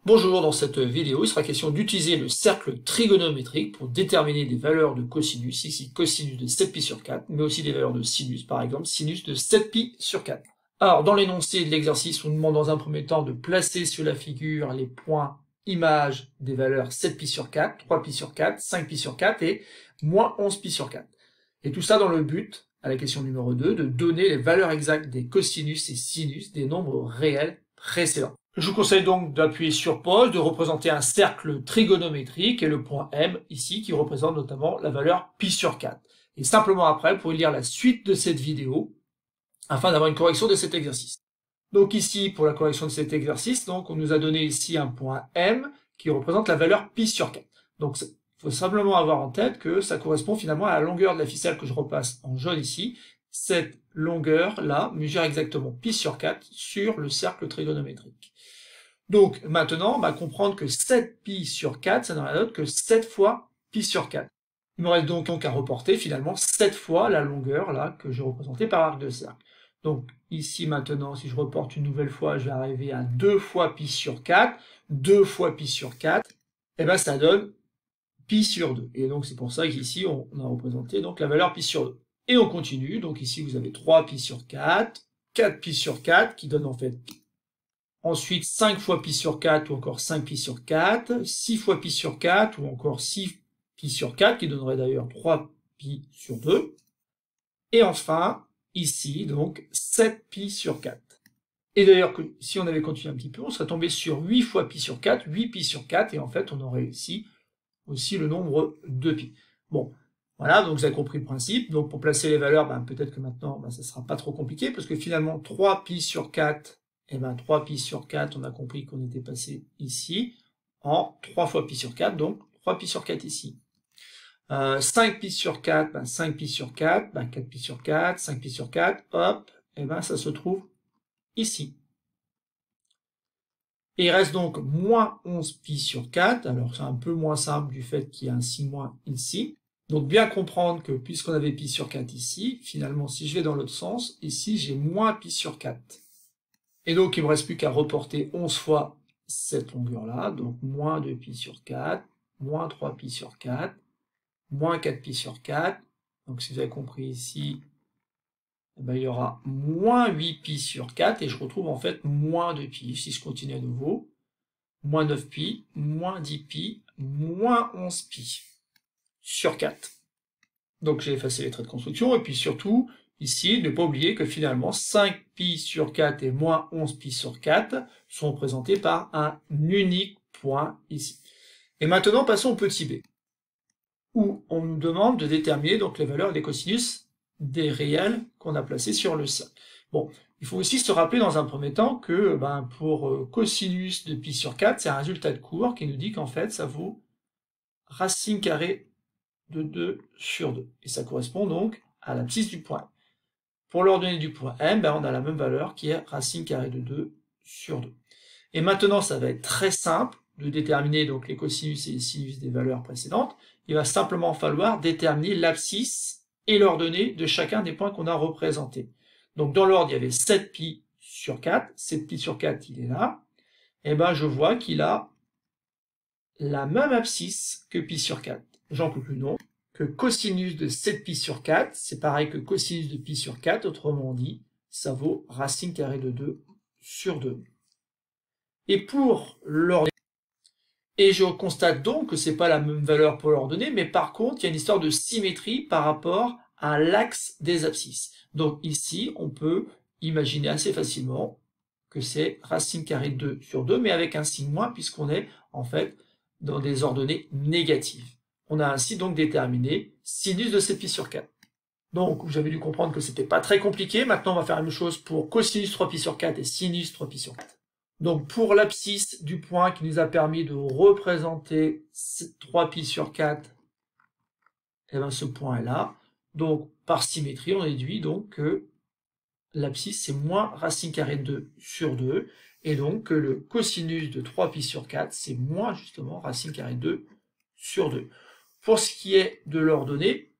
Bonjour, dans cette vidéo, il sera question d'utiliser le cercle trigonométrique pour déterminer des valeurs de cosinus, ici cosinus de 7π sur 4, mais aussi des valeurs de sinus, par exemple sinus de 7π sur 4. Alors, dans l'énoncé de l'exercice, on nous demande dans un premier temps de placer sur la figure les points images des valeurs 7π sur 4, 3π sur 4, 5π sur 4 et moins 11π sur 4. Et tout ça dans le but, à la question numéro 2, de donner les valeurs exactes des cosinus et sinus des nombres réels précédents. Je vous conseille donc d'appuyer sur pause, de représenter un cercle trigonométrique et le point M ici qui représente notamment la valeur π sur 4. Et simplement après, vous pourrez lire la suite de cette vidéo afin d'avoir une correction de cet exercice. Donc ici, pour la correction de cet exercice, donc on nous a donné ici un point M qui représente la valeur π sur 4. Donc il faut simplement avoir en tête que ça correspond finalement à la longueur de la ficelle que je repasse en jaune ici. Cette longueur-là mesure exactement π sur 4 sur le cercle trigonométrique. Donc maintenant, on va comprendre que 7π sur 4, ça n'a rien d'autre que 7 fois π sur 4. Il me reste donc à reporter finalement 7 fois la longueur là que j'ai représentée par arc de cercle. Donc ici maintenant, si je reporte une nouvelle fois, je vais arriver à 2 fois π sur 4, 2 fois π sur 4, et bien ça donne π sur 2. Et donc c'est pour ça qu'ici on a représenté donc la valeur π sur 2. Et on continue, donc ici vous avez 3π sur 4, 4π sur 4 qui donne en fait ensuite 5 fois π sur 4 ou encore 5π sur 4, 6 fois π sur 4 ou encore 6π sur 4 qui donnerait d'ailleurs 3π sur 2. Et enfin, ici, donc 7π sur 4. Et d'ailleurs, si on avait continué un petit peu, on serait tombé sur 8 fois π sur 4, 8π sur 4, et en fait, on aurait ici aussi le nombre de π. Bon, voilà, donc vous avez compris le principe. Donc pour placer les valeurs, peut-être que maintenant, ça sera pas trop compliqué, parce que finalement, 3π sur 4, 3π sur 4, on a compris qu'on était passé ici, en 3 fois π sur 4, donc 3π sur 4 ici. 5π sur 4, 5π sur 4, 4π sur 4, 5π sur 4, hop, ça se trouve ici. Et il reste donc moins 11π sur 4, alors c'est un peu moins simple du fait qu'il y a un signe moins ici. Donc bien comprendre que puisqu'on avait π sur 4 ici, finalement si je vais dans l'autre sens, ici j'ai moins π sur 4. Et donc il me reste plus qu'à reporter 11 fois cette longueur-là, donc moins 2π sur 4, moins 3π sur 4, moins 4π sur 4, donc si vous avez compris ici, il y aura moins 8π sur 4, et je retrouve en fait moins 2π, si je continue à nouveau, moins 9π, moins 10π, moins 11π sur 4. Donc j'ai effacé les traits de construction, et puis surtout, ici, ne pas oublier que finalement 5π sur 4 et moins 11π sur 4 sont représentés par un unique point ici. Et maintenant, passons au petit b, où on nous demande de déterminer donc les valeurs des cosinus des réels qu'on a placés sur le cercle. Bon, il faut aussi se rappeler dans un premier temps que pour cosinus de π sur 4, c'est un résultat de cours qui nous dit qu'en fait ça vaut racine carrée de 2 sur 2. Et ça correspond donc à l'abscisse du point M. Pour l'ordonnée du point M, on a la même valeur qui est racine carrée de 2 sur 2. Et maintenant, ça va être très simple de déterminer donc les cosinus et les sinus des valeurs précédentes. Il va simplement falloir déterminer l'abscisse et l'ordonnée de chacun des points qu'on a représentés. Donc dans l'ordre, il y avait 7π sur 4. 7π sur 4, il est là. Et je vois qu'il a la même abscisse que π sur 4. J'en peux plus non. Que cosinus de 7π sur 4, c'est pareil que cosinus de π sur 4, autrement dit, ça vaut racine carrée de 2 sur 2. Et pour l'ordonnée, et je constate donc que c'est pas la même valeur pour l'ordonnée, mais par contre, il y a une histoire de symétrie par rapport à l'axe des abscisses. Donc ici, on peut imaginer assez facilement que c'est racine carrée de 2 sur 2, mais avec un signe moins, puisqu'on est en fait dans des ordonnées négatives. On a ainsi donc déterminé sinus de 7π sur 4. Donc vous avez dû comprendre que c'était pas très compliqué. Maintenant on va faire la même chose pour cosinus 3π sur 4 et sinus 3π sur 4. Donc pour l'abscisse du point qui nous a permis de représenter 3π sur 4, ce point est là. Donc par symétrie, on déduit donc que l'abscisse c'est moins racine carrée de 2 sur 2, et donc que le cosinus de 3π sur 4 c'est moins justement racine carrée de 2 sur 2. Pour ce qui est de l'ordonnée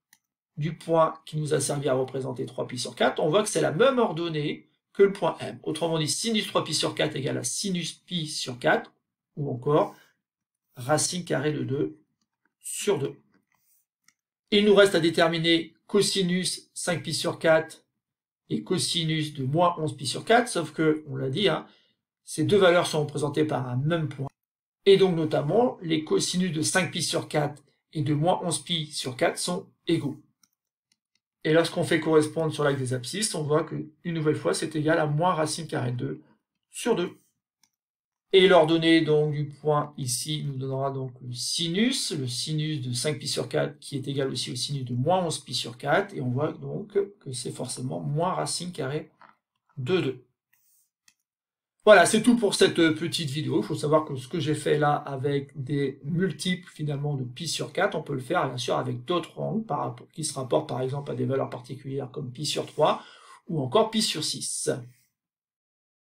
du point qui nous a servi à représenter 3π sur 4, on voit que c'est la même ordonnée que le point M. Autrement dit, sinus 3π sur 4 égale à sinus π sur 4. ou encore racine carrée de 2 sur 2. Il nous reste à déterminer cosinus 5pi sur 4 et cosinus de moins 11pi sur 4, sauf que, on l'a dit, hein, ces deux valeurs sont représentées par un même point. Et donc notamment, les cosinus de 5pi sur 4 et de moins 11pi sur 4 sont égaux. Et lorsqu'on fait correspondre sur l'axe des abscisses, on voit que, une nouvelle fois, c'est égal à moins racine carrée de 2 sur 2. Et l'ordonnée donc du point ici nous donnera donc le sinus de 5pi sur 4 qui est égal aussi au sinus de moins 11pi sur 4, et on voit donc que c'est forcément moins racine carrée de 2. Voilà, c'est tout pour cette petite vidéo. Il faut savoir que ce que j'ai fait là avec des multiples finalement de pi sur 4, on peut le faire bien sûr avec d'autres angles qui se rapportent par exemple à des valeurs particulières comme pi sur 3 ou encore pi sur 6.